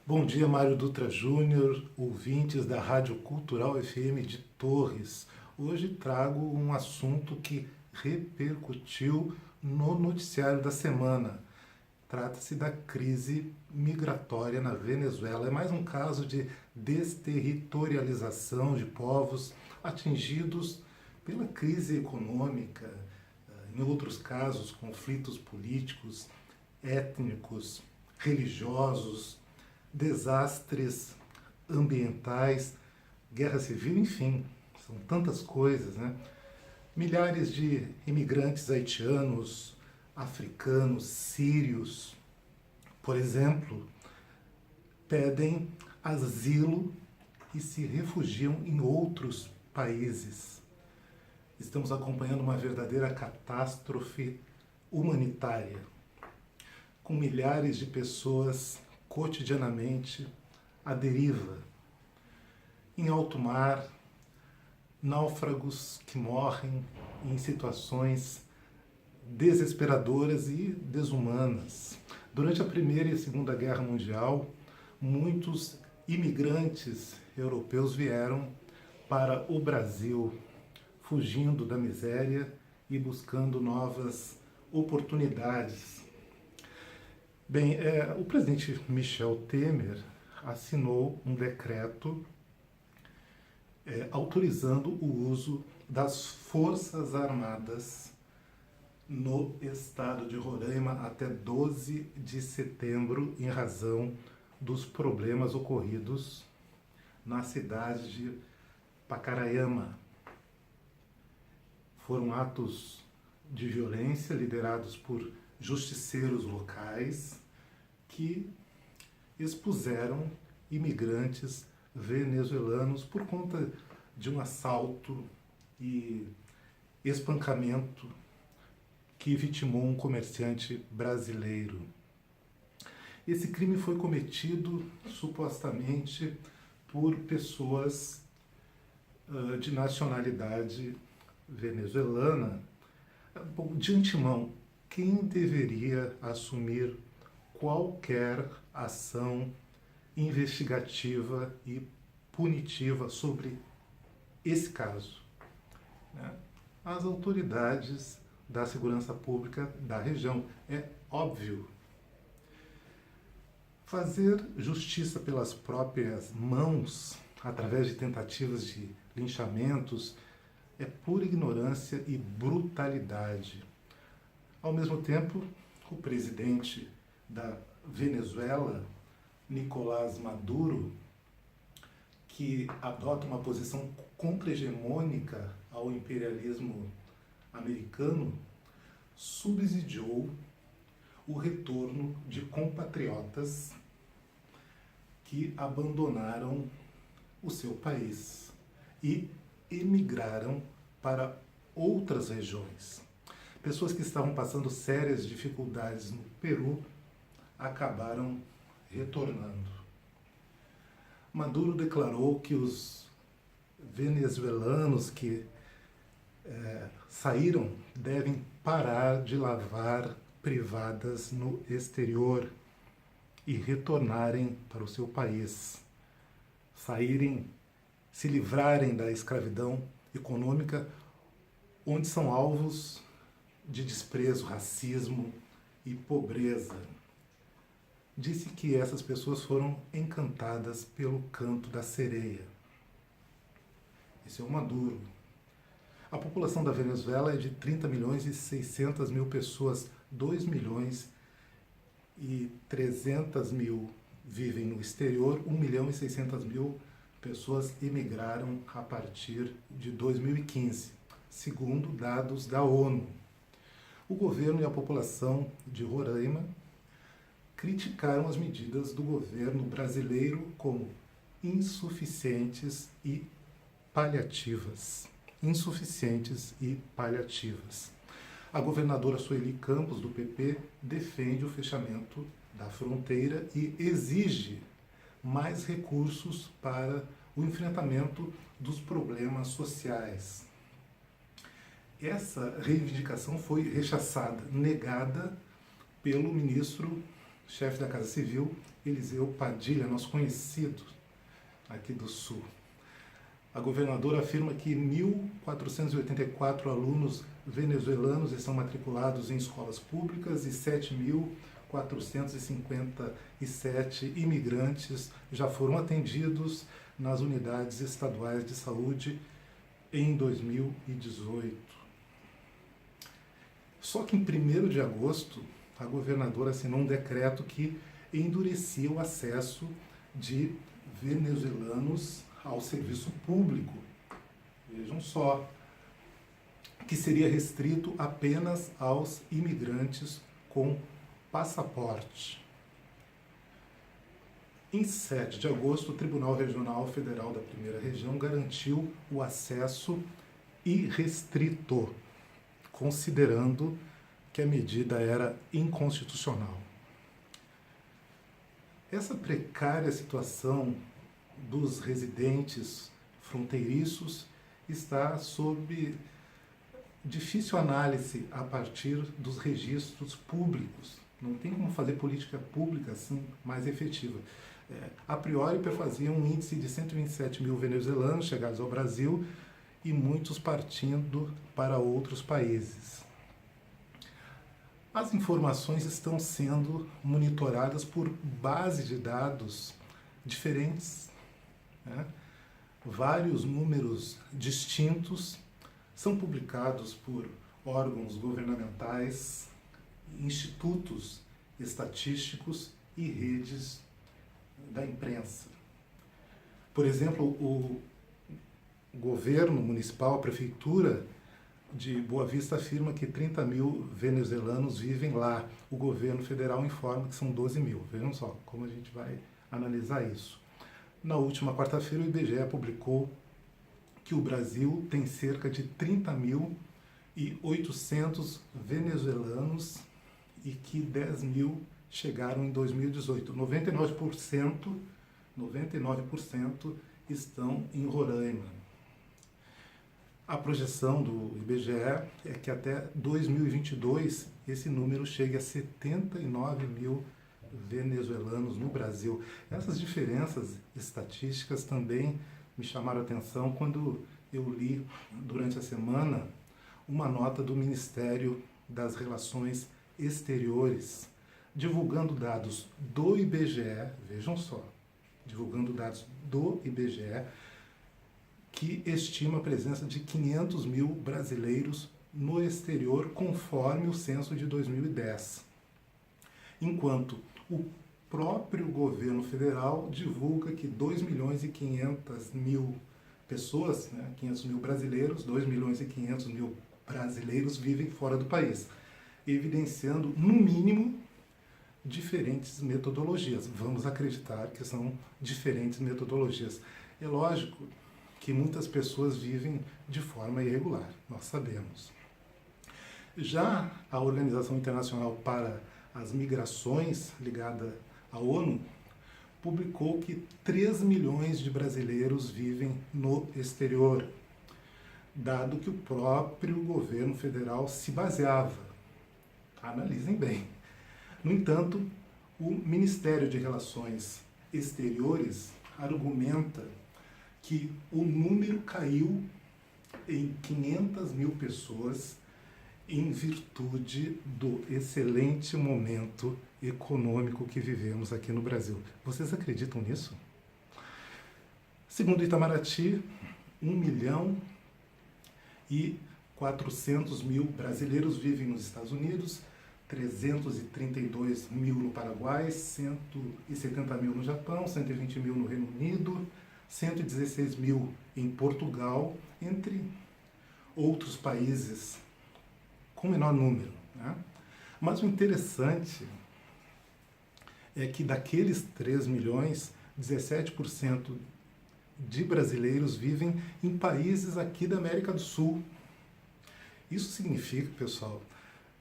Bom dia, Mário Dutra Júnior, ouvintes da Rádio Cultural FM de Torres. Hoje trago um assunto que repercutiu no noticiário da semana. Trata-se da crise migratória na Venezuela. É mais um caso de desterritorialização de povos atingidos pela crise econômica, em outros casos, conflitos políticos, étnicos, religiosos, desastres ambientais, guerra civil, enfim, são tantas coisas, né? Milhares de imigrantes haitianos, africanos, sírios, por exemplo, pedem asilo e se refugiam em outros países. Estamos acompanhando uma verdadeira catástrofe humanitária, com milhares de pessoas cotidianamente à deriva, em alto mar, náufragos que morrem em situações desesperadoras e desumanas. Durante a Primeira e a Segunda Guerra Mundial, muitos imigrantes europeus vieram para o Brasil, fugindo da miséria e buscando novas oportunidades. Bem, o presidente Michel Temer assinou um decreto autorizando o uso das Forças Armadas no estado de Roraima até 12 de setembro, em razão dos problemas ocorridos na cidade de Pacaraima. Foram atos de violência liderados por justiceiros locais que expuseram imigrantes venezuelanos por conta de um assalto e espancamento que vitimou um comerciante brasileiro. Esse crime foi cometido supostamente por pessoas de nacionalidade venezuelana. Bom, de antemão, quem deveria assumir qualquer ação investigativa e punitiva sobre esse caso? As autoridades da segurança pública da região. É óbvio. Fazer justiça pelas próprias mãos, através de tentativas de linchamentos, é pura ignorância e brutalidade. Ao mesmo tempo, o presidente da Venezuela, Nicolás Maduro, que adota uma posição contra-hegemônica ao imperialismo americano, subsidiou o retorno de compatriotas que abandonaram o seu país e emigraram para outras regiões. Pessoas que estavam passando sérias dificuldades no Peru acabaram retornando. Maduro declarou que os venezuelanos que saíram devem parar de lavar privadas no exterior e retornarem para o seu país. Saírem, se livrarem da escravidão econômica, onde são alvos de desprezo, racismo e pobreza. Disse que essas pessoas foram encantadas pelo canto da sereia. Esse é o Maduro. A população da Venezuela é de 30 milhões e 600 mil pessoas, 2 milhões e 300 mil vivem no exterior, 1 milhão e 600 mil pessoas emigraram a partir de 2015, segundo dados da ONU. O governo e a população de Roraima criticaram as medidas do governo brasileiro como insuficientes e paliativas. Insuficientes e paliativas. A governadora Sueli Campos, do PP, defende o fechamento da fronteira e exige mais recursos para o enfrentamento dos problemas sociais. Essa reivindicação foi rechaçada, negada pelo ministro chefe da Casa Civil, Eliseu Padilha, nosso conhecido aqui do Sul. A governadora afirma que 1.484 alunos venezuelanos estão matriculados em escolas públicas e 7.457 imigrantes já foram atendidos nas unidades estaduais de saúde em 2018. Só que em 1º de agosto, a governadora assinou um decreto que endurecia o acesso de venezuelanos ao serviço público. Vejam só, que seria restrito apenas aos imigrantes com passaporte. Em 7 de agosto, o Tribunal Regional Federal da Primeira Região garantiu o acesso irrestrito, considerando que a medida era inconstitucional. Essa precária situação dos residentes fronteiriços está sob difícil análise a partir dos registros públicos. Não tem como fazer política pública assim mais efetiva. A priori, perfazia um índice de 127 mil venezuelanos chegados ao Brasil e muitos partindo para outros países. As informações estão sendo monitoradas por bases de dados diferentes, né? Vários números distintos são publicados por órgãos governamentais, institutos estatísticos e redes da imprensa. Por exemplo, o governo municipal, a prefeitura de Boa Vista afirma que 30 mil venezuelanos vivem lá. O governo federal informa que são 12 mil. Vejam só como a gente vai analisar isso. Na última quarta-feira, o IBGE publicou que o Brasil tem cerca de 30.800 venezuelanos e que 10 mil chegaram em 2018. 99% estão em Roraima. A projeção do IBGE é que até 2022 esse número chegue a 79 mil venezuelanos no Brasil. Essas diferenças estatísticas também me chamaram a atenção quando eu li durante a semana uma nota do Ministério das Relações Exteriores, divulgando dados do IBGE, vejam só, divulgando dados do IBGE, que estima a presença de 500 mil brasileiros no exterior, conforme o censo de 2010. Enquanto o próprio governo federal divulga que 2.500.000 pessoas, 500 mil brasileiros, 2.500.000 brasileiros vivem fora do país, evidenciando, no mínimo, diferentes metodologias. Vamos acreditar que são diferentes metodologias. É lógico que muitas pessoas vivem de forma irregular, nós sabemos. Já a Organização Internacional para as Migrações, ligada à ONU, publicou que 3 milhões de brasileiros vivem no exterior, dado que o próprio governo federal se baseava. Analisem bem. No entanto, o Ministério de Relações Exteriores argumenta que o número caiu em 500 mil pessoas em virtude do excelente momento econômico que vivemos aqui no Brasil. Vocês acreditam nisso? Segundo Itamaraty, 1.400.000 brasileiros vivem nos Estados Unidos, 332 mil no Paraguai, 170 mil no Japão, 120 mil no Reino Unido, 116 mil em Portugal, entre outros países com menor número, né? Mas o interessante é que daqueles 3 milhões, 17% de brasileiros vivem em países aqui da América do Sul. Isso significa, pessoal,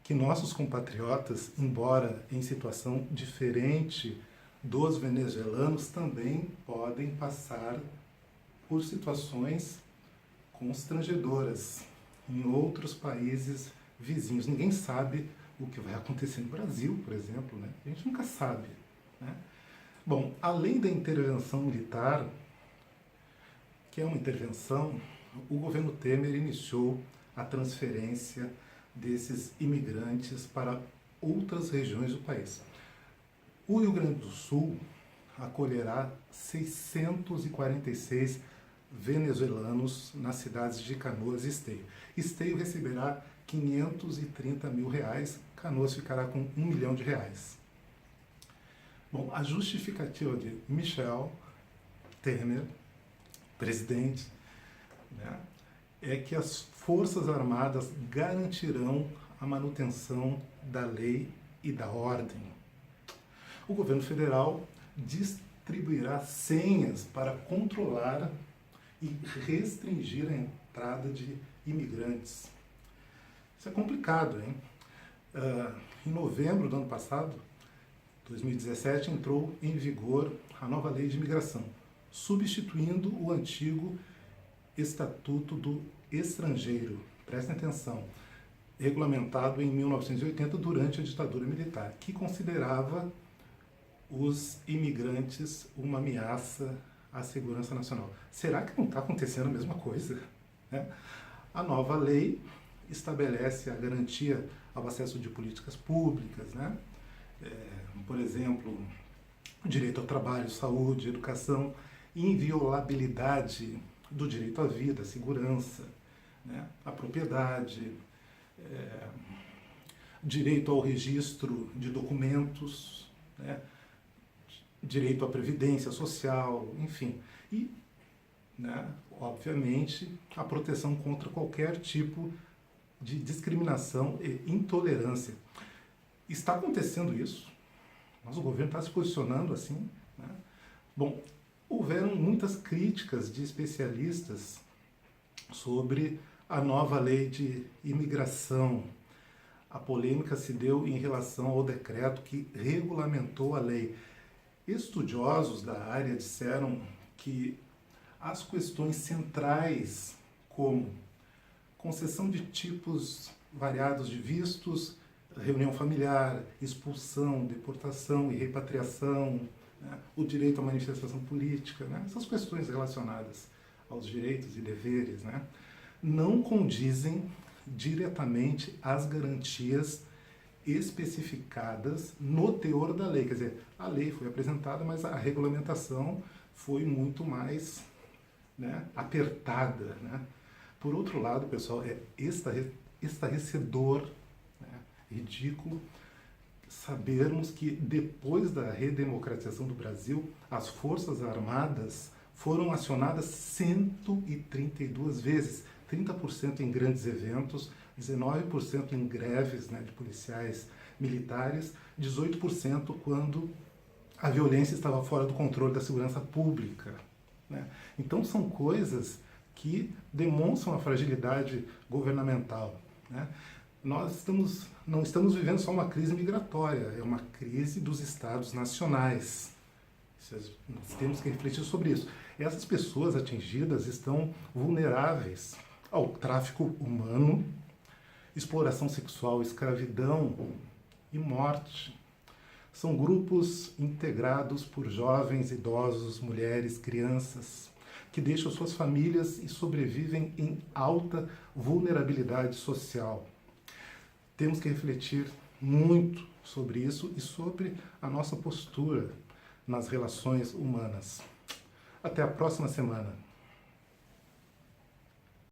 que nossos compatriotas, embora em situação diferente dos venezuelanos, também podem passar por situações constrangedoras em outros países vizinhos. Ninguém sabe o que vai acontecer no Brasil, por exemplo, né? A gente nunca sabe, né? Bom, além da intervenção militar, que é uma intervenção, o governo Temer iniciou a transferência desses imigrantes para outras regiões do país. O Rio Grande do Sul acolherá 646 venezuelanos nas cidades de Canoas e Esteio. Esteio receberá R$530 mil, Canoas ficará com R$1 milhão. Bom, a justificativa de Michel Temer, presidente, né, é que as Forças Armadas garantirão a manutenção da lei e da ordem. O governo federal distribuirá senhas para controlar e restringir a entrada de imigrantes. Isso é complicado, hein? Em novembro do ano passado, 2017, entrou em vigor a nova lei de imigração, substituindo o antigo Estatuto do Estrangeiro, prestem atenção, regulamentado em 1980 durante a ditadura militar, que considerava os imigrantes uma ameaça à segurança nacional. Será que não está acontecendo a mesma coisa? Né? A nova lei estabelece a garantia ao acesso de políticas públicas, né? Por exemplo, o direito ao trabalho, saúde, educação, inviolabilidade do direito à vida, à segurança, né? À propriedade, direito ao registro de documentos, né? Direito à previdência social, enfim. E, né, obviamente, a proteção contra qualquer tipo de discriminação e intolerância. Está acontecendo isso, mas o governo está se posicionando assim, né? Bom, houveram muitas críticas de especialistas sobre a nova lei de imigração. A polêmica se deu em relação ao decreto que regulamentou a lei. Estudiosos da área disseram que as questões centrais, como concessão de tipos variados de vistos, reunião familiar, expulsão, deportação e repatriação, né, o direito à manifestação política, né, essas questões relacionadas aos direitos e deveres, né, não condizem diretamente às garantias especificadas no teor da lei. Quer dizer, a lei foi apresentada, mas a regulamentação foi muito mais, né, apertada, né? Por outro lado, pessoal, é estarrecedor, né, ridículo, sabermos que depois da redemocratização do Brasil, as Forças Armadas foram acionadas 132 vezes, 30% em grandes eventos, 19% em greves, né, de policiais militares, 18% quando a violência estava fora do controle da segurança pública, né? Então são coisas que demonstram a fragilidade governamental, né? Nós não estamos vivendo só uma crise migratória, é uma crise dos estados nacionais. Nós temos que refletir sobre isso. Essas pessoas atingidas estão vulneráveis ao tráfico humano, exploração sexual, escravidão e morte. São grupos integrados por jovens, idosos, mulheres, crianças, que deixam suas famílias e sobrevivem em alta vulnerabilidade social. Temos que refletir muito sobre isso e sobre a nossa postura nas relações humanas. Até a próxima semana.